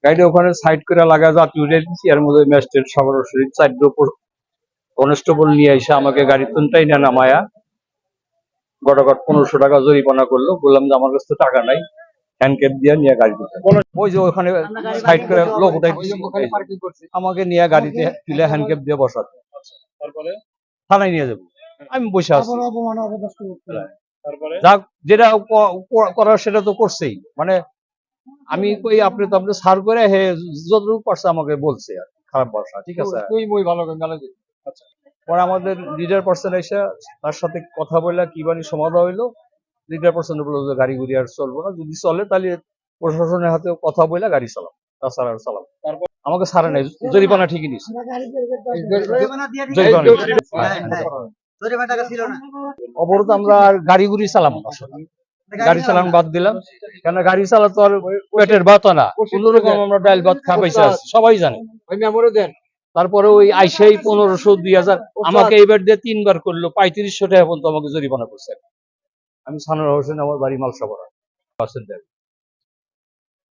গাড়িটা ওখানে সাইড করে লাগা জাতীয় উঠে দিচ্ছি, এর মধ্যে ম্যাজিস্ট্রেট সরাসরি 4 কনস্টেবল নিয়ে এসে আমাকে গাড়ির তুনটাই না নামায়া গড়গড় 1500 টাকা জরিমানা করলো। বললাম যে আমার কাছে তো টাকা নাই, হ্যান্ডক্যাপ দিয়ে নিয়ে গাড়ি দিতে। ওই যে ওখানে সাইড করে লোক উঠাই দিচ্ছি, আমাকে নিয়ে গাড়িতে তুলে হ্যান্ডক্যাপ দিয়ে বসাতে, তারপরে থানায় নিয়ে যাবো। আমি বসে আছি। তারপরে যাক, যেটা করার সেটা তো করছেই। মানে আমি কই আপনি তো আপনি সার করে হে যতটুকু পারছে আমাকে বলছে আর খারাপ ভাষা, ঠিক আছে। তুই মই ভালো গালা দিস। আচ্ছা পরে আমাদের লিডার পার্সন এসে তার সাথে কথা বলে কি বানি সমাধান হইলো। লিডার পার্সন বললো যে গাড়ি গুড়ি আর চলবো না, যদি চলে তাহলে প্রশাসনের হাতে কথা বলে গাড়ি চালাম, তাছাড়া আর চালাম। তারপর আমাকে ছাড়ে নাই, জরিমানা ঠিকই নিচ্ছে। অবরোধ আমরা আর গাড়ি গুড়ি চালাম না, গাড়ি চালানো বাদ দিলাম। কেন গাড়ি চালা তো আর পেটের ভাত না, কোনোরকম আমরা ডাল ভাত খা পয়সা আছে, সবাই জানে। তারপরে ওই আইসাই 1500 2000 আমাকে এইবার দিয়ে 3 বার করলো, 3500 টাকা পর্যন্ত আমাকে জরিমানা করছে। আমি সানোয়ার হোসেন, আমার বাড়ি মালসাপাড়া।